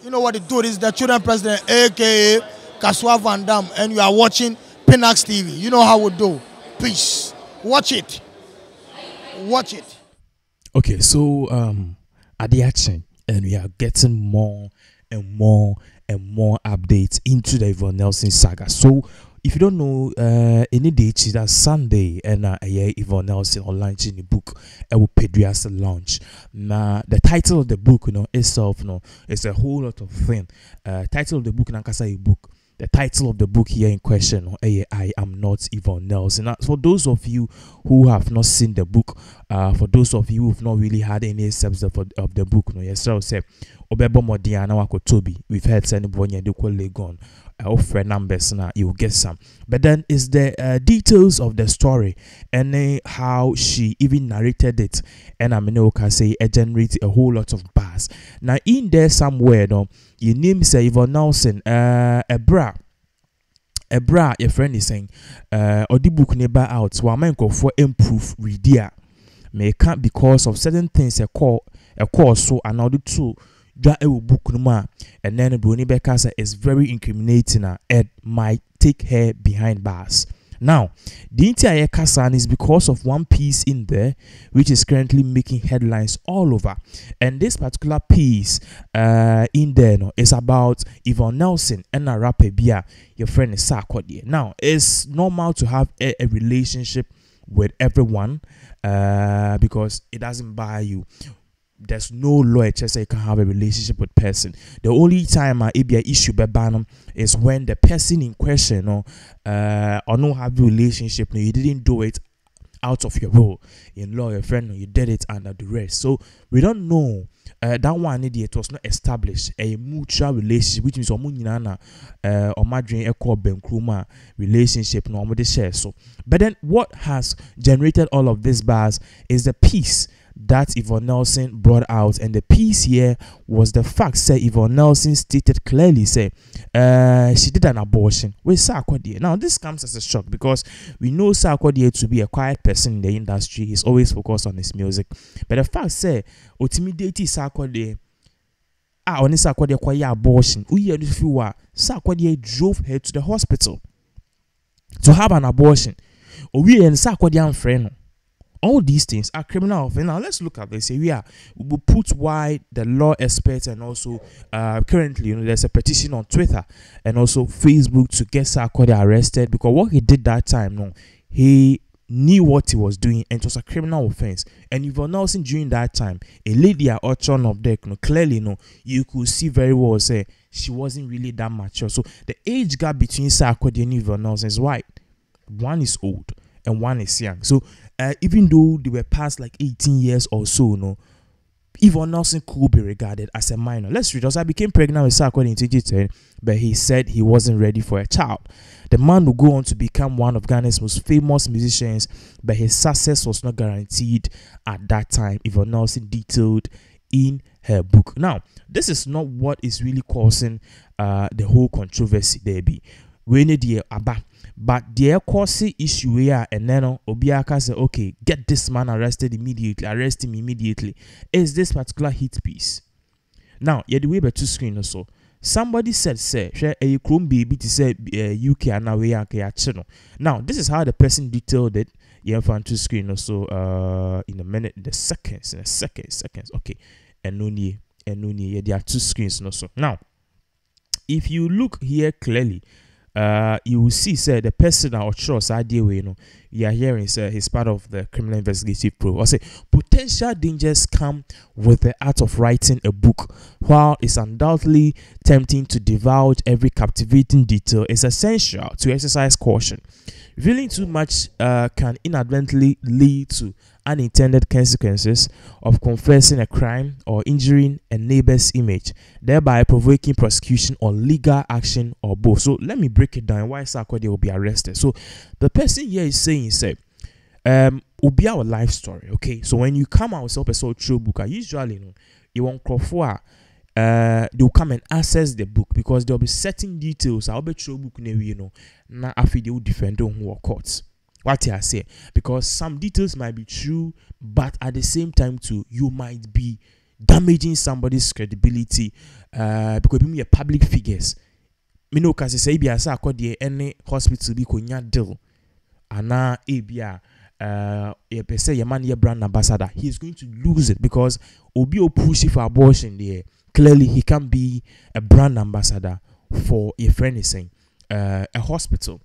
You know what it do? This is the children president, aka Kaswa Van Dam, and you are watching Pinax TV. You know how we do. Peace. Watch it. Watch it. Okay, so at the action, and we are getting more and more and more updates into the Yvonne Nelson saga. So if you don't know, any day that's Sunday, and Yvonne Nelson online in the book, will Pedrias launch. Now the title of the book, itself, it's a whole lot of thing. Title of the book, Nankasa book. The title of the book here in question, I Am Not Yvonne Nelson. Now, for those of you who have not seen the book, for those of you who have not really had any steps of the book, yes, so say, Obebo Modiana Wako Toby, we've heard anybody and equal Legon, offer numbers now, you will get some. But then is the details of the story and how she even narrated it, and I mean, can say it generated a whole lot of buzz. Now, in there somewhere, your name say Yvonne Nelson, Ab0rt, your friend is saying, or the book never out, so I'm going for improve reader. May can't because of certain things a course so another two that a book no and then Bruni Becassa is very incriminating and might take her behind bars. Now, the entire Kassan is because of one piece in there which is currently making headlines all over. And this particular piece in there is about Yvonne Nelson and a rapper Bia, your friend is Sarkodie. Now, it's normal to have a relationship with everyone because it doesn't buy you. There's no law just say you can have a relationship with person. The only time a issue be ban is when the person in question or no have a relationship, you didn't do it out of your will in law, your friend, you did it under duress. So we don't know that one it was not established a mutual relationship, which means omunyana or madrin echo benkruma relationship no share. So but then what has generated all of this buzz is the piece that Yvonne Nelson brought out, and the piece here was the fact say Yvonne Nelson stated clearly say she did an abortion with Sarkodie. Now this comes as a shock because we know Sarkodie to be a quiet person in the industry. He's always focused on his music, but the fact say intimidate Sarkodie on Sarkodie acquire abortion. Sarkodie drove her to the hospital to have an abortion. We and Sarkodie friend. All these things are criminal offense. Now let's look at this. We will put why the law experts and also currently there's a petition on Twitter and also Facebook to get Sarkodie arrested because what he did that time, he knew what he was doing and it was a criminal offense. And Yvonne Nelson during that time, a lady at Orchon of Deck, clearly you could see very well say she wasn't really that mature. So the age gap between Sarkodie and Yvonne Nelson is wide. One is old and one is young. So even though they were past like 18 years or so, Yvonne Nelson could be regarded as a minor. Let's read. I became pregnant with Sarkodie in 2010, but he said he wasn't ready for a child. The man would go on to become one of Ghana's most famous musicians, but his success was not guaranteed at that time. Yvonne Nelson detailed in her book. Now, this is not what is really causing the whole controversy there be. We need the Abba. But the causing issue here and then Obiaka said, okay, get this man arrested immediately, arrest him immediately. Is this particular hit piece? Now, yeah, the way by two screen also. Somebody said, say, share a chrome baby to say UK and now we are channel. Now, this is how the person detailed it. Yeah, for two screen also in a minute, in the seconds. Okay. And no need, yeah, there are two screens also. Now, if you look here clearly, you will see say the person or trust idea you are hearing say he's part of the criminal investigative probe. I say potential dangers come with the art of writing a book. While it's undoubtedly tempting to divulge every captivating detail, it's essential to exercise caution. Revealing too much can inadvertently lead to unintended consequences of confessing a crime or injuring a neighbor's image, thereby provoking prosecution or legal action or both. So let me break it down why Sarkodie will be arrested. So the person here is saying, say, will be our life story. Okay, so when you come out with a true book, usually you won't call for they'll come and access the book because there'll be certain details. I'll be true book na after they will defend on who are courts. What I say, because some details might be true, but at the same time too, you might be damaging somebody's credibility because we are public figures. Me no can say be as Sarkodie any hospital be konya deal ana ebia you say your man your brand ambassador, he's going to lose it because obi o push for abortion there. Clearly he can be a brand ambassador for a friend is saying a hospital.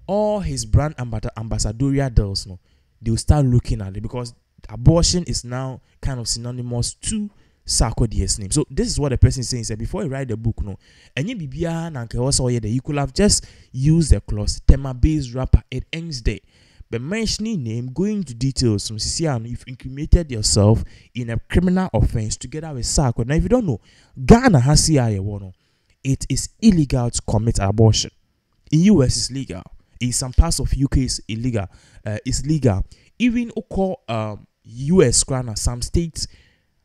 All his brand ambassadorial deals, no, they'll start looking at it because abortion is now kind of synonymous to Sarkodie's name. So this is what the person is saying. He said before you write the book, no, and you could have just used the clause tema-based rapper. It ends there. But mentioning name, going into details from CCR, you've incriminated yourself in a criminal offense together with Sarkodie. Now, if you don't know, Ghana has CIA, it is illegal to commit abortion. In US, it's legal. In some parts of UK, it's illegal. It's legal. Even US, some states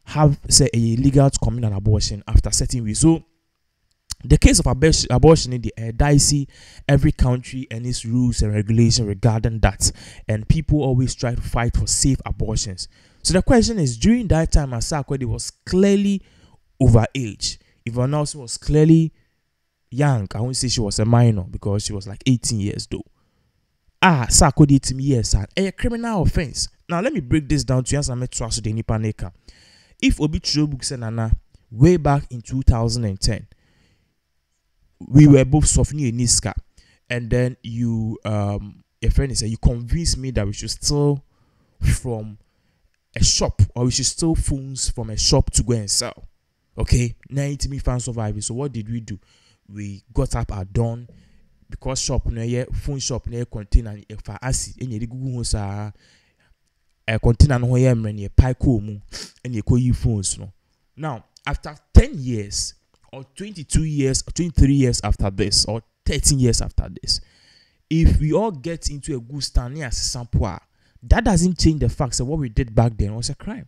have say illegal to commit an abortion after certain weeks. So the case of abortion in the dicey. Every country and its rules and regulations regarding that, and people always try to fight for safe abortions. So the question is, during that time, Sarkodie was clearly overage. Yvonne also was clearly young. I won't say she was a minor because she was like 18 years though. Sarkodie to me, yes, a criminal offense. Now let me break this down to answer me trust the Nipaneka. If Obi True Books and Nana way back in 2010. We were both softening a niska, and then you a friend said you convinced me that we should steal from a shop, or we should steal phones from a shop to go and sell. Okay, now it's me fan surviving. So what did we do? We got up at dawn because shop near phone shop near container if I ask any Google a container no here many piko mu and you call you phones no. Now after 10 years or 22 years or 23 years after this or 13 years after this, if we all get into a good stand near sample, that doesn't change the fact that what we did back then was a crime.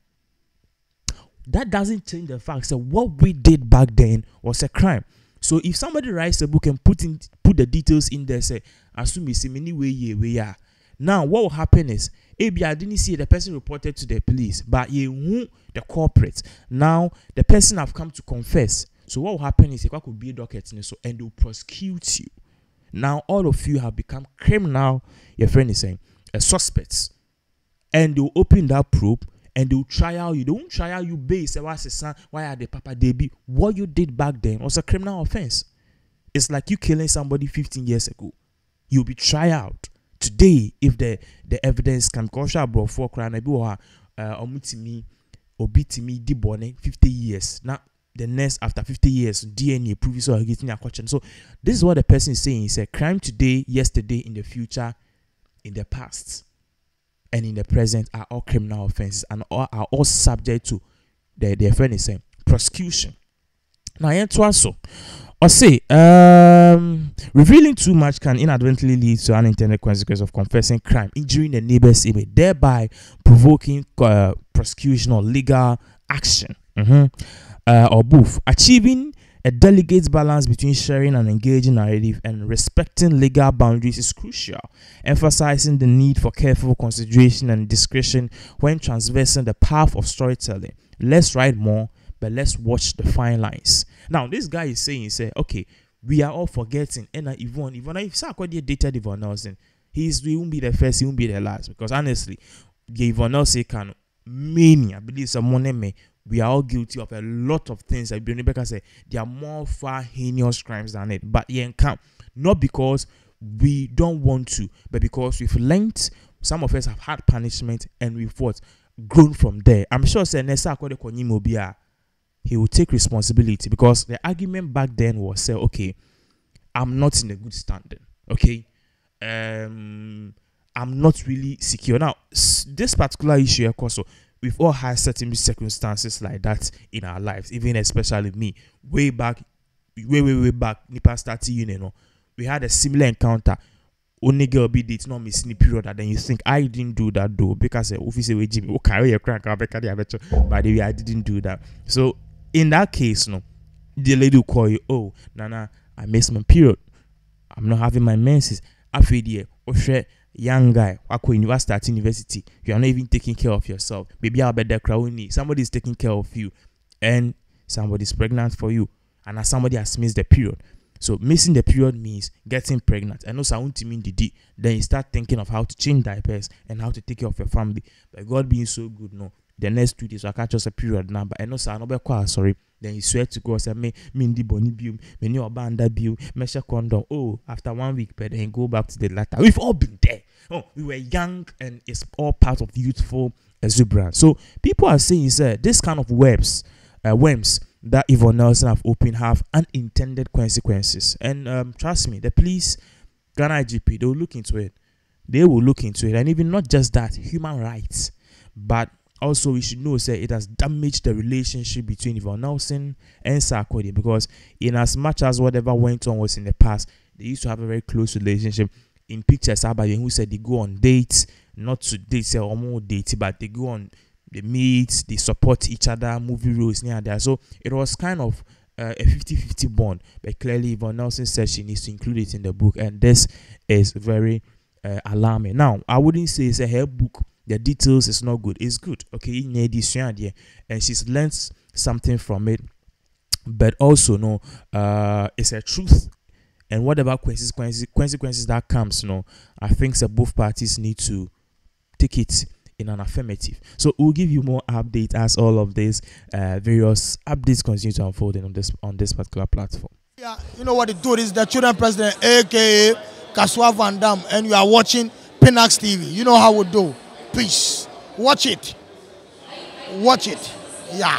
That doesn't change the fact that what we did back then was a crime. So if somebody writes a book and put the details in there, say assume it's many way we are. Now what will happen is maybe I didn't see the person reported to the police, but you the corporate. Now the person have come to confess. So what will happen is could be a docket and they will prosecute you. Now all of you have become criminal, your friend is saying, suspects. And they will open that probe and they will trial you. They won't trial you based on why are the papa baby. What you did back then was a criminal offense. It's like you killing somebody 15 years ago. You'll be tried out. Today, if the evidence can cause you brought for crime, omutimi obitimi dibone 50 years. Now the next after 50 years, DNA proves or getting a question. So this is what the person is saying. It's a crime today, yesterday, in the future, in the past, and in the present are all criminal offenses and are all subject to the friend is saying prosecution. Now also or say revealing too much can inadvertently lead to unintended consequence of confessing crime, injuring the neighbor's image, thereby provoking prosecution or legal action. Or both. Achieving a delicate balance between sharing an engaging narrative and respecting legal boundaries is crucial, emphasizing the need for careful consideration and discretion when traversing the path of storytelling. Let's write more, but let's watch the fine lines. Now, this guy is saying, okay, we are all forgetting. And Yvonne, if Sarkodie dated Yvonne Nelson, he won't be the first, he won't be the last. Because honestly, Yvonne Nelson can many, I believe someone may. We are all guilty of a lot of things that Rebecca said. They are more far heinous crimes than it. But yeah, not because we don't want to, but because we've learned. Some of us have had punishment and we've grown from there. I'm sure he will take responsibility because the argument back then was say, okay, I'm not in a good standing. Okay, I'm not really secure. Now, this particular issue, of course, we've all had certain circumstances like that in our lives, even especially me. Way back, Nipa started, you know, we had a similar encounter. Only girl be did not miss any period that then you think I didn't do that though because officer with Jimmy carry a crank but the way I didn't do that. So in that case, no, the lady will call you, Nana, I missed my period. I'm not having my menses. I feel young guy, you start university, you are not even taking care of yourself. Maybe I'll bet the crowd somebody is taking care of you, and somebody is pregnant for you, and as somebody has missed the period. So missing the period means getting pregnant. And also, I want to mean the D. Then you start thinking of how to change diapers and how to take care of your family. But God being so good, no. The next 2 days, I can't just a period number. And also, I'm not sorry. Then you swear to God, say, me the bony bill, me new banda bill, measure condom. Oh, after 1 week, but then go back to the latter. We've all been there. Oh, we were young, and it's all part of youthful exuberance. So people are saying, sir, this kind of worms that Yvonne Nelson have opened have unintended consequences. And trust me, the police, Ghana IGP, they will look into it. They will look into it. And even not just that, human rights. But also we should know, say, it has damaged the relationship between Yvonne Nelson and Sarkodie, because in as much as whatever went on was in the past, they used to have a very close relationship. In pictures, Abaye, who said they go on dates, not to date, say, almost date, but they go on, they meet, they support each other, movie roles near there. So it was kind of a 50-50 bond. But clearly, Yvonne Nelson said she needs to include it in the book, and this is very alarming. Now, I wouldn't say it's a her book. The details is not good. It's good, okay? And she's learned something from it, but also no, it's a truth. And whatever consequences that comes, I think that both parties need to take it in an affirmative. So we'll give you more updates as all of these various updates continue to unfold on this particular platform. Yeah, you know what it do is the children president, aka Kaswa Van Dam, and you are watching Pinax TV. You know how we do. Peace. Watch it. Watch it. Yeah.